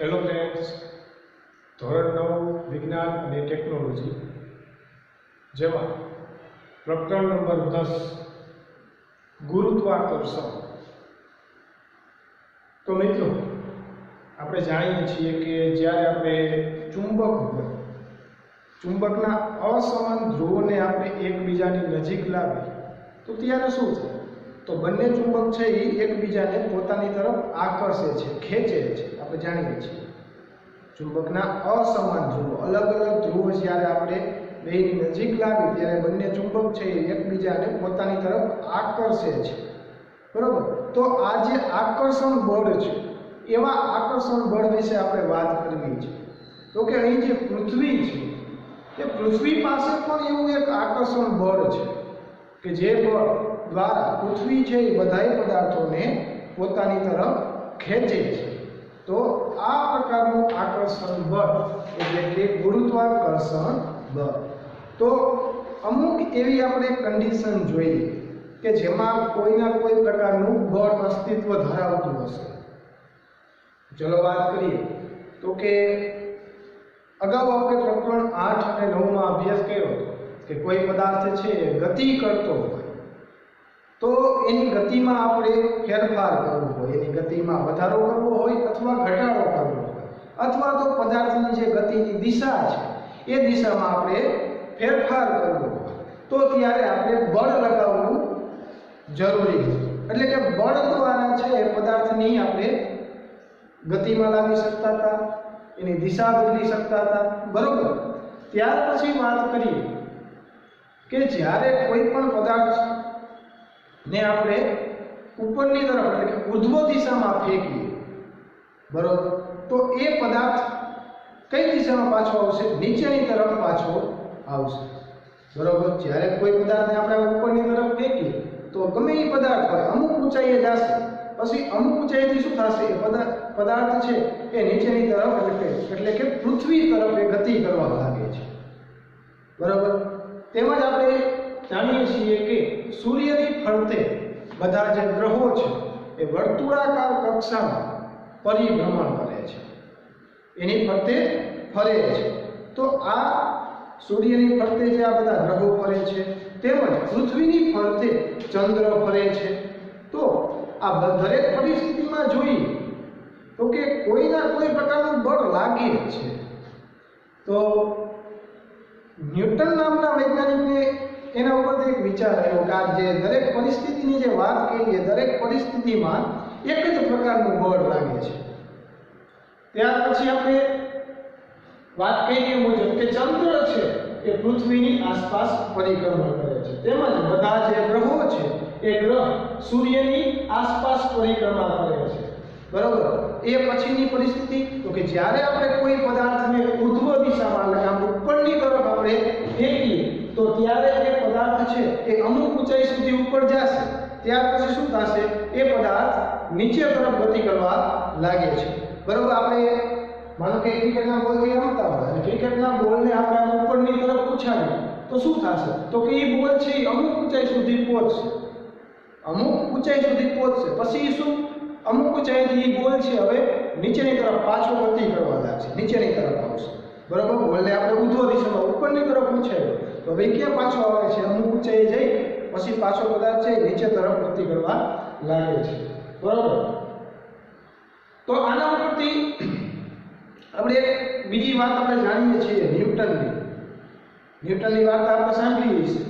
Hello friends, ધોરણ 9 વિજ્ઞાન અને ટેકનોલોજી જેમાં પ્રકરણ નંબર 10 ગુરુત્વાકર્ષણ. તો મિત્રો, આપણે જાણીએ છીએ કે જ્યારે આપણે ચુંબકના અસમાન ધ્રુવોને આપણે એકબીજાની નજીક લાવીએ તો ત્યારે શું થાય? તો બંને ચુંબક છે એ એકબીજાને પોતાની તરફ આકર્ષે છે, ખેંચે છે. આપણે જાણીએ છીએ ચુંબકના અસમાન ધ્રુવો, અલગ અલગ ધ્રુવો જ્યારે આપણે બેની નજીક લાવી ત્યારે બંને ચુંબક છે એ એકબીજાને પોતાની તરફ આકર્ષે છે. બરોબર? તો આ જે આકર્ષણ બળ છે, એવા આકર્ષણ બળ વિશે આપણે વાત કરવી છે. તો કે અહીં જે પૃથ્વી છે, તે પૃથ્વી પાસે પણ એવું એક આકર્ષણ બળ છે કે જે બળ દ્વારા પૃથ્વી છે એ બધાય પદાર્થોને પોતાની તરફ ખેંચે છે. તો આ પ્રકારનું આકર્ષણ બળ એટલે કે ગુરુત્વાકર્ષણ બળ. તો અમુક એવી આપણે કન્ડિશન જોઈએ કે જેમાં કોઈના કોઈ પ્રકારનું બળ અસ્તિત્વ ધરાવતું હશે. ચલો વાત કરીએ તો કે અગાઉ આપણે પ્રકરણ 8 અને 9 માં અભ્યાસ કર્યો કે કોઈ પદાર્થ છે ગતિ કરતો હોય તો એની ગતિમાં આપણે ફેરફાર કરવો હોય, એની ગતિમાં વધારો કરવો હોય અથવા ઘટાડો કરવો હોય, અથવા તો પદાર્થની જે ગતિની દિશા છે એ દિશામાં આપણે ફેરફાર કરવો હોય, તો ત્યારે આપણે બળ લગાવવું જરૂરી છે. એટલે કે બળ દ્વારા છે એ પદાર્થની આપણે ગતિમાં લાવી શકતા હતા, એની દિશા બદલી શકતા હતા. બરોબર? ત્યાર પછી વાત કરીએ કે જ્યારે કોઈ પણ પદાર્થ ને આપણે ઉપરની તરફ એટલે કે ઉર્ધ્વ દિશામાં ફેંકીએ, બરોબર, તો એ પદાર્થ કઈ દિશામાં પાછો આવશે? નીચેની તરફ પાછો આવશે. બરોબર? જ્યારે કોઈ પદાર્થને આપણે ઉપરની તરફ ફેંકીએ તો ગમે એ પદાર્થ હોય અમુક ઊંચાઈએ જશે, પછી અમુક ઊંચાઈથી શું થશે? એ પદાર્થ છે એ નીચેની તરફ એટલે કે પૃથ્વી તરફ એ ગતિ કરવા લાગે છે. બરોબર? તેમજ આપણે જાણીએ છીએ કે સૂર્યની ફરતે બધા જે ગ્રહો છે એ વર્તુળાકાર કક્ષામાં પરિભ્રમણ કરે છે, એની ફરતે ફરે છે. તો આ સૂર્યની ફરતે જે આ બધા ગ્રહો ફરે છે, તેમજ પૃથ્વીની ફરતે ચંદ્ર ફરે છે. તો આ દરેક પરિસ્થિતિમાં જોઈએ તો કે કોઈના કોઈ પ્રકારનું બળ લાગે છે. તો ન્યૂટન નામના વૈજ્ઞાનિકને એના ઉપરથી એક વિચાર આવ્યો કે આ જે દરેક પરિસ્થિતિની જે વાત કરીએ, દરેક પરિસ્થિતિમાં એક જ પ્રકારનું બળ લાગે છે. ત્યાર પછી આપણે વાત કરીએ મુજબ કે ચંદ્ર છે એ પૃથ્વીની આસપાસ પરિભ્રમણ કરે છે, તેમજ બધા જે ગ્રહો છે એ ગ્રહ સૂર્યની આસપાસ પરિક્રમા કરે છે. બરોબર? એ પછીની પરિસ્થિતિ તો કે જ્યારે આપણે કોઈ પદાર્થને ઉર્ધ્વ દિશામાં એટલે આમ ઉપરની તરફ આપણે ફેંકીએ તો ત્યારે એ પદાર્થ છે એ અમુક ઊંચાઈ સુધી ઉપર જશે. ત્યાર પછી શું થશે? એ પદાર્થ નીચે તરફ ગતિ કરવા લાગે છે. બરોબર? આપણે માનો કે ક્રિકેટના બોલથી રમતા હોય અને ક્રિકેટના બોલને આપણે ઉપરની તરફ ઉછાળીએ તો શું થશે? તો કે એ બોલ છે એ અમુક ઊંચાઈ સુધી પહોંચશે, અમુક ઊંચાઈ સુધી પહોંચશે. પછી શું? અમુક ઊંચાઈથી બોલ છે હવે નીચેની તરફ પાછો ગતિ કરવા લાગશે, નીચેની તરફ આવશે. બરોબર? બોલને આપણે ઉર્ધ્વ દિશામાં ઉપરની તરફ ઉછાળ્યો તો હવે ક્યાં પાછો આવે છે? અમુક ઊંચાઈએ જઈ પછી પાછો પદાર્થ છે નીચે તરફ ગતિ કરવા લાગે છે. બરોબર? તો આના ઉપરથી આપણે બીજી વાત આપણે જાણીએ છીએ ન્યૂટનની વાત આપણે સાંભળી છે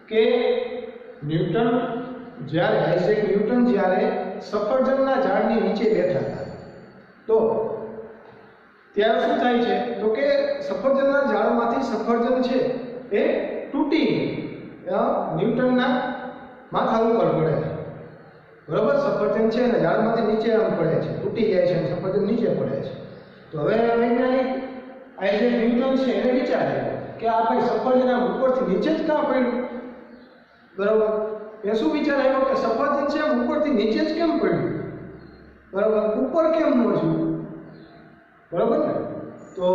કે આઇઝેક ન્યૂટન જ્યારે સફરજનના ઝાડની નીચે બેઠા હતા તો ત્યારે શું થાય છે? તો કે સફરજનના ઝાડમાંથી સફરજન છે એ તૂટી ન્યૂટનના માથા ઉપર પડે છે. બરોબર? સફરજન છે અને ઝાડમાંથી નીચે પડે છે, તૂટી જાય છે અને સફરજન નીચે પડે છે. તો હવે વૈજ્ઞાનિક આઇઝેક ન્યૂટન છે એને વિચારે કે આ ભાઈ સફરજન આમ ઉપરથી નીચે જ કાં પડ્યું? બરોબર? એ શું વિચાર આવ્યો કે સફરજન છે આમ ઉપરથી નીચે જ કેમ પડ્યું? બરોબર? ઉપર કેમ ન થયું? બરોબર ને? તો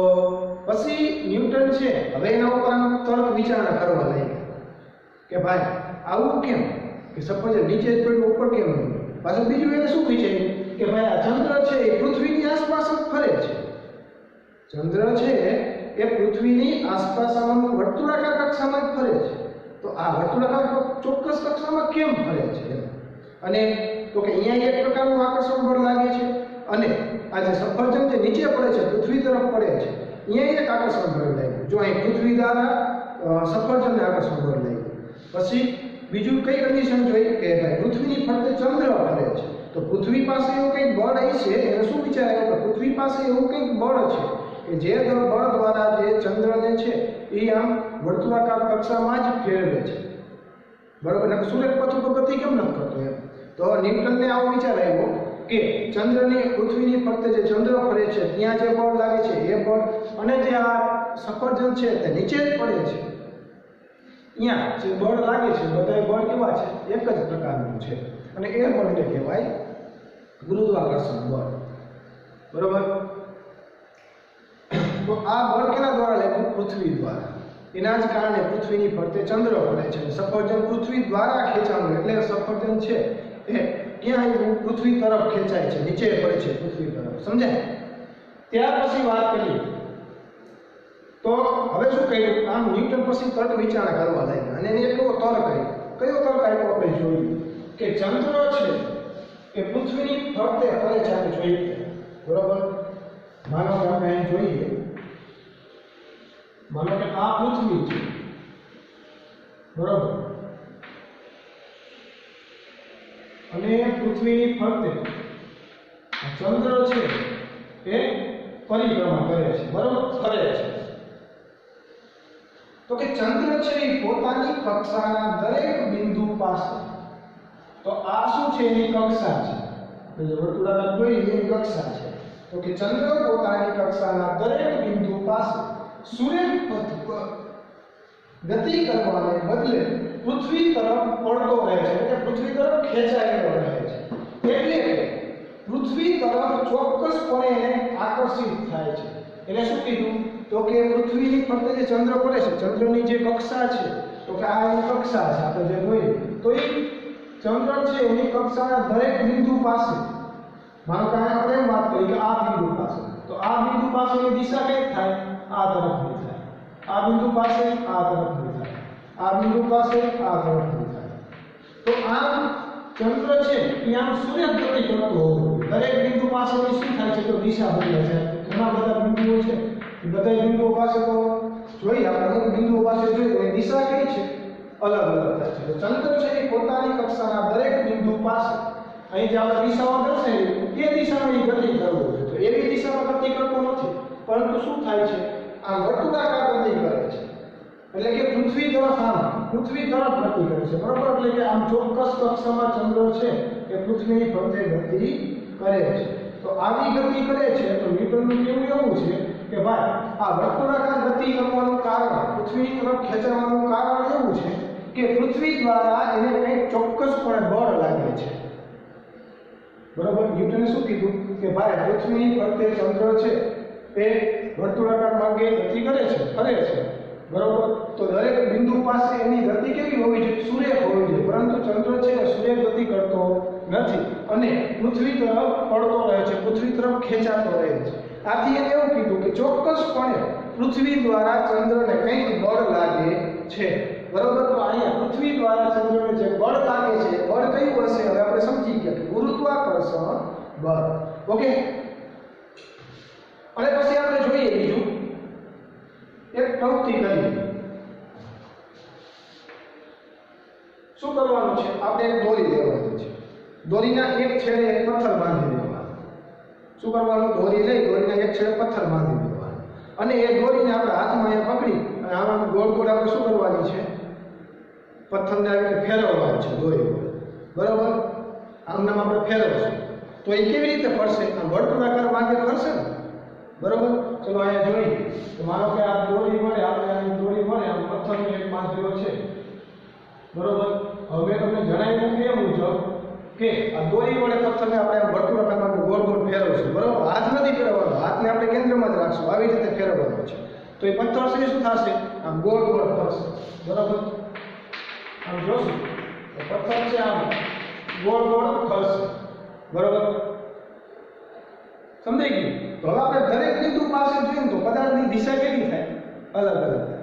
પછી ન્યૂટન છે હવે એના ઉપર તર્ક વિચારણા કરવા લાગ્યા કે ભાઈ આવું કેમ કે સફરજન નીચે જ પડ્યું, ઉપર કેમ નહીં? પાછું બીજું એને શું વિચાર્યું કે ભાઈ આ ચંદ્ર છે એ પૃથ્વીની આસપાસ જ ફરે છે, ચંદ્ર છે એ પૃથ્વીની આસપાસ આમ વર્તુળાકાર કક્ષામાં જ ફરે છે. તો આ વર્તુળાકાર ચોક્કસ કક્ષામાં કેમ ફરે છે? અને તો કે અહીંયા એક પ્રકારનું આકર્ષણ બળ લાગે છે, અને આ જે સફરજન જે નીચે પડે છે પૃથ્વી તરફ પડે છે અહીંયા એક આકર્ષણ બળ લાગ્યું. જો અહીં પૃથ્વી દ્વારા સફરજનને આકર્ષણ બળ લાગ્યું. પછી બીજું કઈ કન્ડિશન જોઈએ કે ભાઈ પૃથ્વીની ફરતે ચંદ્ર ફરે છે, તો પૃથ્વી પાસે એવું કંઈક બળ છે. એને શું વિચાર આવ્યો કે પૃથ્વી પાસે એવું કંઈક બળ છે કે જે બળ દ્વારા જે ચંદ્રને છે એ આમ વર્તુળાકાર કક્ષામાં જ ફેરવે છે. બરોબર ને? સૂર્ય પથ ઉપર ગતિ કેમ નથી કરતો એમ. તો ન્યૂટનને આવો વિચાર આવ્યો કે ચંદ્રની પૃથ્વીની ફરતે જે ચંદ્ર ફરે છે ત્યાં જે બળ લાગે છે એ બળ, અને જે આ સફરજન છે તે નીચે જ પડે છે અહીંયા જે બળ લાગે છે બધા બળ કેવા છે? એક જ પ્રકારનું છે, અને એ બળને કહેવાય ગુરુત્વાકર્ષણ બળ. બરોબર? તો આ બળ કેના દ્વારા લાગ્યું? પૃથ્વી દ્વારા. એના જ કારણે પૃથ્વીની ફરતે ચંદ્ર ફરે છે. સફરજન પૃથ્વી દ્વારા ખેંચાણું, એટલે સફરજન છે એ ક્યાં આવ્યું? પૃથ્વી તરફ ખેંચાય છે, નીચે પડે છે પૃથ્વી તરફ. સમજાય? ત્યાર પછી વાત કરીએ તો હવે શું કહ્યું? આમ ન્યૂટન પછી તર્ક વિચારણા કરવા લાગ્યા, અને એને એક એવો તર્ક આવ્યો. કયો તર્ક આવ્યો આપણે જોઈએ કે ચંદ્ર છે એ પૃથ્વીની ફરતે ફરે છે. આપણે જોઈએ, બરોબર? માનો કે આપણે અહીં જોઈએ, માનો કે આ પૃથ્વી છે, બરોબર, અને પૃથ્વીની ફરતે ચંદ્ર છે એ પરિક્રમા કરે છે, બરોબર, ફરે છે. તો કે ચંદ્ર છે એ પોતાની કક્ષાના દરેક બિંદુ પાસે, તો આ શું છે? એની કક્ષા છે. એટલે વર્તુળાકાર જોઈએ એની કક્ષા છે. તો કે ચંદ્ર પોતાની કક્ષાના દરેક બિંદુ પાસે સૂર્યપથ પર ગતિ કરવાને બદલે પૃથ્વી તરફ પડતો રહે છે, એટલે પૃથ્વી તરફ ખેંચાયેલો રહે છે. એટલે કે પૃથ્વી તરફ ચોક્કસપણે આકર્ષિત થાય છે. એટલે શું કીધું? તો કે પૃથ્વીની ફરતે જે ચંદ્ર પડે છે, ચંદ્રની જે કક્ષા છે, તો કે આ એની કક્ષા છે. આપણે જે જોઈએ તો એ ચંદ્ર છે એની કક્ષાના દરેક બિંદુ પાસે, માનો કે આપણે એમ વાત કરી કે આ બિંદુ પાસે, તો આ બિંદુ પાસેની દિશા કઈ થાય? આ તરફની થાય. આ બિંદુ પાસે આ તરફની થાય. આ બિંદુ પાસે આ તરફની થાય. તો આમ ચંદ્ર છે એ આમ સૂર્ય ગતિ કરતો હોવો. દરેક બિંદુ પાસેની શું થાય છે? તો દિશા બદલે છે. ઘણા બધા બિંદુઓ છે, એ બધા બિંદુઓ પાસે તો જોઈએ આપણે, અમુક બિંદુઓ પાસે જોઈએ તો દિશા કઈ છે? અલગ અલગ થાય છે. તો ચંદ્ર છે એ પોતાની કક્ષાના દરેક બિંદુ પાસે અહીં જે આપણે દિશાઓ દર્શાવી એ દિશામાં ગતિ કરવો છે. તો એવી દિશામાં ગતિ કરતો નથી, પરંતુ શું થાય છે? આ વર્તુળાકાર ગતિ કરે છે. એટલે કે પૃથ્વી તરફ, આમ પૃથ્વી તરફ ગતિ કરે છે, બરોબર? એટલે કે આમ ચોક્કસ કક્ષામાં ચંદ્ર છે એ પૃથ્વીની ફરતે ગતિ કરે છે. તો આવી ગતિ કરે છે તો ન્યૂટનનું કેવું એવું છે કે ભાઈ આ વર્તુળાકાર ગતિ કરવાનું કારણ, પૃથ્વી તરફ ખેંચાવાનું કારણ એવું છે કે પૃથ્વી દ્વારા એને કંઈક ચોક્કસપણે બળ લાગે છે. બરોબર? ન્યૂટને શું કીધું કે ભાઈ પૃથ્વીની ફરતે ચંદ્ર છે એ વર્તુળાકાર માર્ગે ગતિ કરે છે, ફરે છે, બરોબર? તો દરેક બિંદુ પાસે એની ગતિ કેવી હોવી જોઈએ? સૂર્ય હોવી જોઈએ. પરંતુ ચંદ્ર છે એ સૂર્ય ગતિ કરતો નથી અને પૃથ્વી તરફ પડતો રહે છે, પૃથ્વી તરફ ખેંચાતો રહે છે. આથી એને એવું કીધું કે ચોક્કસપણે પૃથ્વી દ્વારા ચંદ્રને કંઈક બળ લાગે છે, બરોબર? તો અહીંયા પૃથ્વી દ્વારા ચંદ્રને જે બળ લાગે છે, બળ કયું હશે? હવે આપણે સમજી ગયા કે ગુરુત્વાકર્ષણ બળ. ઓકે? અને પછી આપણે જોઈએ બીજું એક પ્રવૃત્તિ કરીએ. શું કરવાનું છે? આપણે એક દોરી લેવાની છે. દોરીના એક છેડે એક પથ્થર બાંધી દેવાનો. શું કરવાનું? દોરી લઈ દોરીના એક છેડે પથ્થર બાંધી દેવાનો, અને એ દોરીને આપણે હાથમાં એ પકડી અને આમાં ગોળ ગોળ આપણે શું કરવાની છે? પથ્થરને આપણે ફેરવવાનું છે દોરી, બરોબર? આમ નામ આપણે ફેરવશું તો એ કેવી રીતે ફરશે? આ વર્તુળાકાર માર્ગે ફરશે ને, બરોબર? ચલો અહીંયા જોઈએ તો માનો કે આ દોરી મળે, આપણે આ દોરી મળે, આ પથ્થરનો એક બાંધેલો છે, બરોબર? હવે તમને જણાવ્યું કે મુજબ કે આ દોરી વડે પથ્થરને આપણે વર્તુળાકાર માર્ગે ગોળ ગોળ ફેરવશું, બરોબર? હાથ નથી ફેરવવાનો, હાથને આપણે કેન્દ્રમાં જ રાખશું, આવી રીતે ફેરવવાનો છે. તો એ પથ્થર છે શું થશે? આમ ગોળ ગોળ ફરશે, બરોબર? આમ જોશું તો પથ્થર છે આમ ગોળ ગોળ ફરશે, બરોબર? સમજાઈ ગયું? તો હવે આપણે દરેક બિંદુ પાસે જોઈએ તો પદાર્થની દિશા કેવી થાય? અલગ અલગ થાય.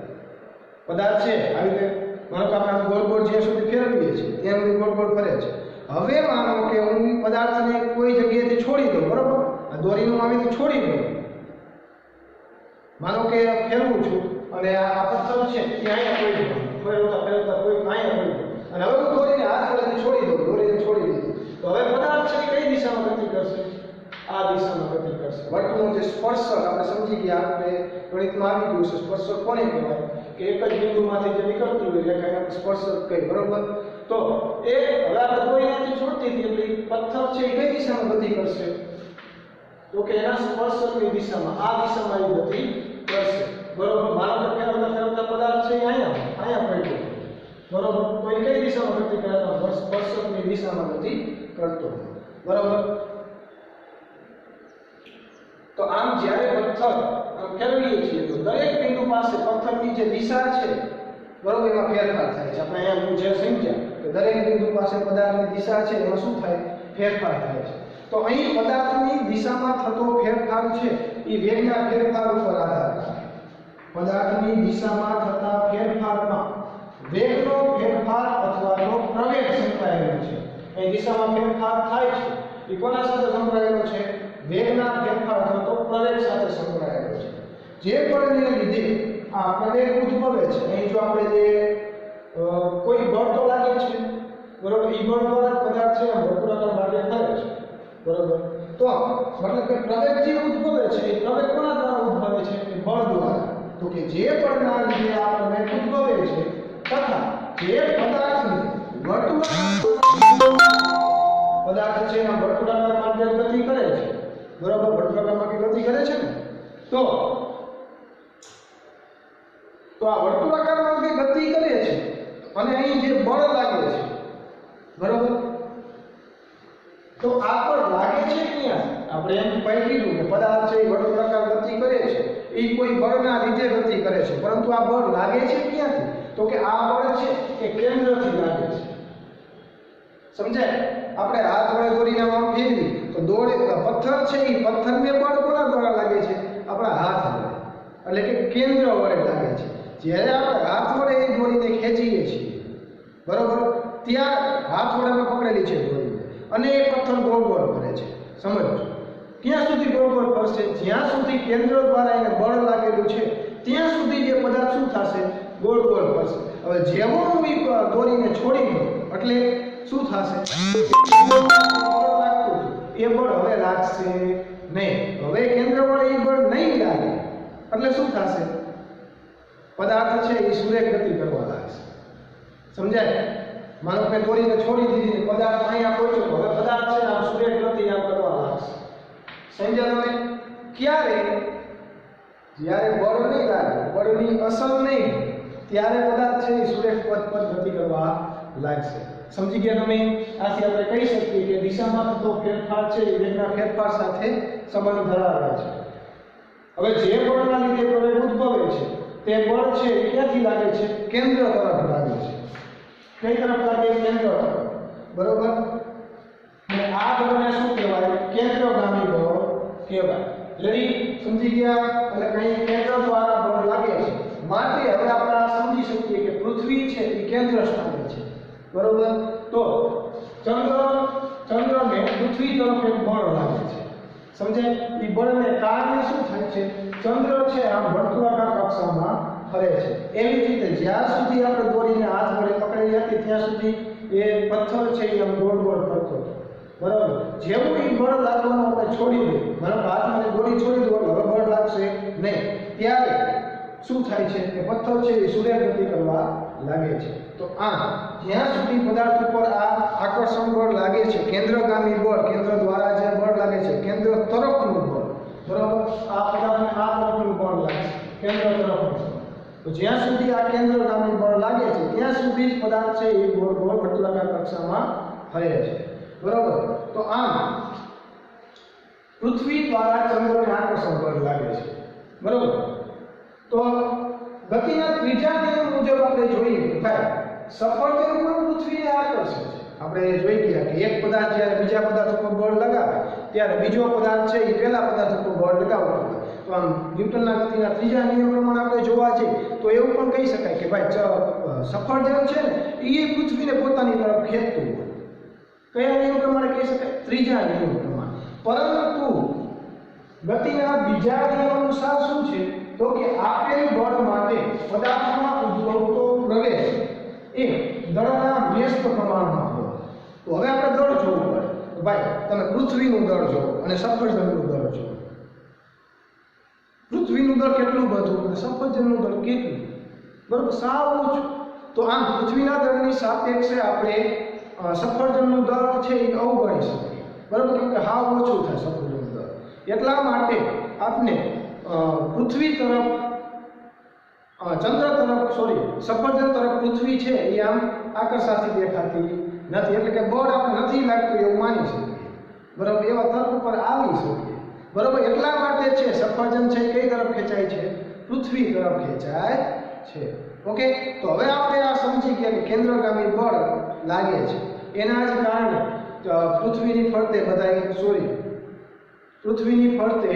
પદાર્થ છે આવી રીતે માનો કે આપણે ગોળ ગોળ જ્યાં સુધી ફેરવીએ છીએ ત્યાં સુધી ગોળ ગોળ ફરે છે. હવે માનો કે હું પદાર્થને કોઈ જગ્યાએથી છોડી દઉં, બરોબર? આ દોરીનું આવીથી છોડી દઉં, માનો કે ફેરવું છું અને આ પથ્થર છે એ અહીંયા ફેરવતા ફેરવતા કોઈ અહીંયા પડી અને હવે હું દોરીને હાથ વડેથી છોડી દઉં, દોરીને છોડી દીધી, તો હવે પદાર્થ છે કઈ દિશામાં ગતિ કરશે? આ દિશામાં ગતિ કરશે. વર્તુળનો જે સ્પર્શક આપણે સમજી ગયા, આપણે ગણિતમાં આવી ગયું છે સ્પર્શક કોને કહેવાય કે એક જ બિંદુમાંથી જે નીકળતી હોય રેખા એને સ્પર્શક કહે, બરોબર? તો એ હવે આપણે દોરીમાંથી છોડતી હતી એટલે પથ્થર છે એ કઈ દિશામાં ગતિ કરશે? તો કે એના સ્પર્શકની દિશામાં, આ દિશામાં એ ગતિ કરશે, બરોબર? માનો કે ફેરવતા ફેરવતા પદાર્થ છે અહીંયા પડ્યો, બરોબર? તો એ કઈ દિશામાં ગતિ કરતો? સ્પર્શકની દિશામાં ગતિ કરતો, બરોબર? તો આમ જ્યારે પથ્થર ફેરવીએ છીએ તો દરેક બિંદુ પાસે પથ્થરની જે દિશા છે, બરોબર, એમાં ફેરફાર થાય છે. આપણે અહીંયા જે સમજ્યા કે દરેક બિંદુ પાસે પદાર્થની દિશા છે એમાં શું થાય? ફેરફાર થાય છે. તો અહીં પદાર્થની દિશામાં થતો ફેરફાર છે એ વેગના ફેરફાર ઉપર આધાર રાખે. પદાર્થની દિશામાં થતા ફેરફારમાં વેગનો ફેરફાર અથવા તો પ્રવેગ સંકળાયેલો છે. અહીં દિશામાં ફેરફાર થાય છે એ કોના સાથે સંકળાયેલો છે? વેગના ફેરફાર અથવા તો પ્રવેગ સાથે સંકળાયેલો છે. જે બળને લીધે આ પ્રવેગ ઉદ્ભવે છે, અહીં જો આપણે જે કોઈ બળ તો લાગે છે, બરોબર, એ બળ દ્વારા પદાર્થ છે વર્તુળાકાર માર્ગે ફરે છે, બરોબર? તો મતલબ કે પ્રવેગ જે ઉદ્ભવે છે એ પ્રવેગ કોના દ્વારા ઉદ્ભવે છે? એ બળ દ્વારા. તો કે જે બળના લીધે આ પ્રવેગ ઉદ્ભવે છે તથા જે પદાર્થને પદાર્થ છે એના વર્તુળાકાર માર્ગે ગતિ કરે છે, બરોબર? વર્તુળાકાર માર્ગે ગતિ કરે છે ને, તો આ વર્તુળાકાર માર્ગે ગતિ કરે છે અને અહીં જે બળ લાગે છે, બરોબર, તો આ બળ લાગે છે ક્યાં? આપણે એમ પહેલા કીધું કે પદાર્થ છે એ વર્તુળાકાર ગતિ કરે છે એ કોઈ બળના લીધે ગતિ કરે છે, પરંતુ આ બળ લાગે છે ક્યાંથી? તો કે આ બળ છે એ કેન્દ્રથી લાગે છે. સમજાય? આપણે હાથ વડે દોરીને આમ ફેરવી તો પથ્થર છે એ પથ્થરને બળ કોના દ્વારા લાગે છે? આપણા હાથ વડે, એટલે કે કેન્દ્ર વડે લાગે છે. જ્યારે આપણે હાથ વડે એ દોરીને ખેંચીએ છીએ, બરોબર, ત્યાં હાથ વડે અમે પકડેલી છે દોરીને અને એ પથ્થર ગોળ ગોળ ફરે છે. સમજો? ક્યાં સુધી ગોળ ગોળ ફરશે? જ્યાં સુધી કેન્દ્ર દ્વારા એને બળ લાગેલું છે ત્યાં સુધી જે પદાર્થ શું થશે? ગોળ ગોળ ફરશે. હવે જેવો હું દોરીને છોડી દઉં એટલે શું થશે? એ બળ હવે લાગશે નહીં. હવે કેન્દ્ર વડે એ બળ નહીં લાગે એટલે શું થશે? પદાર્થ છે એ સુરેખ ગતિ કરવા લાગશે. સમજાય? માનો કે દોરીને છોડી દીધી, પદાર્થ અહીંયા પહોંચ્યો, હવે પદાર્થ છે આ સુરેખ ગતિ આમ કરવા લાગશે. સમજ્યા તમે? ક્યારે? જ્યારે બળ નહીં લાગે, બળની અસર નહીં, ત્યારે પદાર્થ છે એ સુરેખ પથ પર ગતિ કરવા લાગશે. સમજી ગયા તમે? આથી આપણે કહી શકીએ કે દિશામાં થતો ફેરફાર છે એ વેગના ફેરફાર સાથે સંબંધ ધરાવે છે. હવે જે બળના લીધે પ્રવેગ ઉદ્ભવે છે તે બળ છે એ ક્યાંથી લાગે છે? કેન્દ્ર તરફ લાગે છે. કઈ તરફ લાગે? કેન્દ્ર તરફ, બરોબર? અને આ બળને શું કહેવાય? કેન્દ્રગામી બળ કહેવાય. રેડી? સમજી ગયા? એટલે કઈ કેન્દ્ર દ્વારા બળ લાગે છે માટે હવે આપણે આ સમજી શકીએ કે પૃથ્વી છે એ કેન્દ્ર સ્થાને છે, બરોબર? તો ચંદ્રને પૃથ્વી તરફ એક બળ લાગે છે. સમજાય? એ બળને કારણે શું થાય છે? ચંદ્ર છે આમ વર્તુળાકાર કક્ષામાં ફરે છે. એવી રીતે જ્યાં સુધી આપણે દોરીને હાથ વડે પકડેલી હતી ત્યાં સુધી એ પથ્થર છે એ આમ ગોળ ગોળ ફરતો હતો, બરાબર? જેવું એ બળ લાગવાનું આપણે છોડી દઈએ, બરાબર, હાથમાંથી દોરી છોડી દો હવે બળ લાગશે નહીં, ત્યારે શું થાય છે કે પથ્થર છે એ સૂર્ય ગતિ કરવા લાગે છે. તો આ જ્યાં સુધી પદાર્થ ઉપર આ આકર્ષણ બળ લાગે છે, કેન્દ્રગામી બળ, કેન્દ્ર દ્વારા જે બળ લાગે છે, કેન્દ્ર તરફનું બળ, બરાબર, આ પદાર્થને આ તરફનું બળ લાગે છે, કેન્દ્ર તરફનું. તો જ્યાં સુધી આ કેન્દ્રગામી બળ લાગે છે ત્યાં સુધી જ પદાર્થ છે એ ગોળ ગોળ વર્તુળાકાર કક્ષામાં ફરે છે, બરાબર? તો આમ પૃથ્વી દ્વારા ચંદ્રને આકર્ષણ બળ લાગે છે, બરાબર? તો ગતિના ત્રીજા નિયમ મુજબ આપણે જોઈએ થાય સફળ તેનું પણ પૃથ્વીને આકર્ષે છે. આપણે જોઈ ગયા કે એક પદાર્થ જ્યારે બીજા પદાર્થ ઉપર બળ લગાવે ત્યારે બીજો પદાર્થ છે એ પહેલા પદાર્થ ઉપર બળ લગાવતો હોય. તો આમ ન્યૂટનના ગતિના ત્રીજા નિયમ પ્રમાણે આપણે જોવા જઈએ તો એવું પણ કહી શકાય કે ભાઈ સફરજન છે ને એ પૃથ્વીને પોતાની તરફ ખેંચતું હોય. કયા નિયમ પ્રમાણે કહી શકાય? ત્રીજા નિયમ પ્રમાણે. પરંતુ ગતિના બીજા નિયમ અનુસાર શું છે તો કે આપેલ બળ માટે પદાર્થમાં ઉદ્ભવતો પ્રવેશ એ દળના વ્યસ્ત પ્રમાણમાં હોય. તો હવે આપણે દળ જોવું પડે. તો ભાઈ તમે પૃથ્વીનું દળ જોવો અને સફરજનનું દળ જોવો. પૃથ્વીનું દળ કેટલું બધું અને સફરજનનું દળ કેટલું? બરોબર, સાવ ઓછું. તો આમ પૃથ્વીના દળની સાપેક્ષે આપણે સફરજનનું દળ છે એ અવગણી શકીએ. બરોબર, કેમ કે હાવ ઓછું થાય સફરજનનું દળ. એટલા માટે આપણે પૃથ્વી તરફ ચંદ્ર તરફ સફરજન તરફ પૃથ્વી છે એ આમ આકર્ષાથી દેખાતી નથી. એટલે કે બળ આપણે નથી લાગતું એવું માની શકીએ. બરાબર, એવા તર્ક ઉપર આવી શકીએ. બરાબર, એટલા માટે છે સફરજન છે કઈ તરફ ખેંચાય છે? પૃથ્વી તરફ ખેંચાય છે. ઓકે, તો હવે આપણે આ સમજી ગયા કે કેન્દ્રગામી બળ લાગે છે. એના જ કારણે પૃથ્વીની ફરતે પૃથ્વીની ફરતે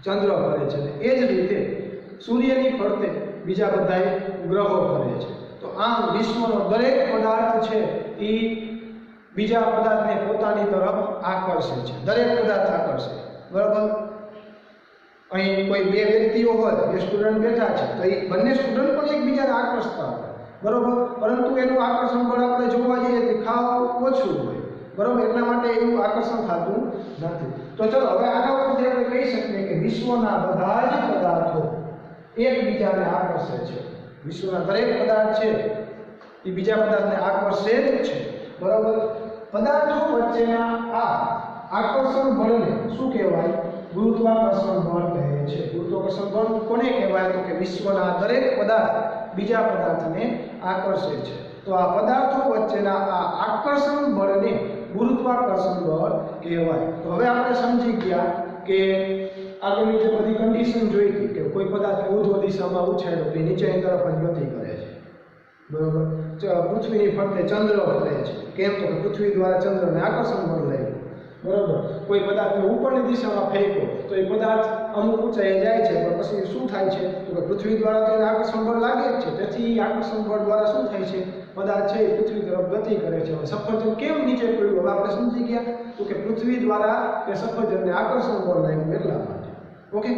ચંદ્ર ફરે છે. એ જ રીતે સૂર્યની ફરતે બીજા બધા ગ્રહો ફરે છે. તો આમ વિશ્વનો દરેક પદાર્થ છે એ બીજા પદાર્થને પોતાની તરફ આકર્ષે છે. દરેક પદાર્થ આકર્ષે. બરાબર, અહીં કોઈ બે વ્યક્તિઓ હોય, બે સ્ટુડન્ટ બેઠા છે તો એ બંને સ્ટુડન્ટ પણ એકબીજાને આકર્ષતા હોય. બરાબર, પરંતુ એનું આકર્ષણ બળ આપણે જોવા જઈએ તો ખાવ ઓછું હોય. બરાબર, એટલા માટે એવું આકર્ષણ થતું નથી. તો ચલો હવે આના ઉપરથી આપણે કહી શકીએ કે વિશ્વના બધા જ પદાર્થો એકબીજાને આકર્ષે છે. વિશ્વના દરેક પદાર્થ છે એ બીજા પદાર્થને આકર્ષે જ છે. બરાબર, પદાર્થો વચ્ચેના આ આકર્ષણ બળને શું કહેવાય? ગુરુત્વાકર્ષણ બળ કહે છે. ગુરુત્વાકર્ષણ બળ કોને કહેવાય? તો કે વિશ્વના દરેક પદાર્થ બીજા પદાર્થને આકર્ષે છે. તો આ પદાર્થો વચ્ચેના આ આકર્ષણ બળને ગુરુત્વાકર્ષણ બળ કહેવાય. તો હવે આપણે સમજી ગયા કે આગળની જે બધી કન્ડિશન જોઈ હતી કે કોઈ પદાર્થ ઉર્ધ્વ દિશામાં ઉછાળ્યો તો નીચેની તરફ જ ગતિ કરે છે. બરોબર, પૃથ્વીની ફરતે ચંદ્ર ફરે છે. કેમ? તો પૃથ્વી દ્વારા ચંદ્રને આકર્ષણ બળ લાગ્યું. બરોબર, કોઈ પદાર્થને ઉપરની દિશામાં ફેંકો તો એ પદાર્થ અમુક ઊંચાઈએ જાય છે, પણ પછી શું થાય છે તો કે પૃથ્વી દ્વારા તો એને આકર્ષણ બળ લાગે જ છે. તેથી આકર્ષણ બળ દ્વારા શું થાય છે? પદાર્થ છે એ પૃથ્વી તરફ ગતિ કરે છે. સફરજન કેમ નીચે પડ્યું હવે આપણે સમજી ગયા. તો કે પૃથ્વી દ્વારા કે સફરજનને આકર્ષણ બળ લાગ્યું એટલા માટે. ઓકે,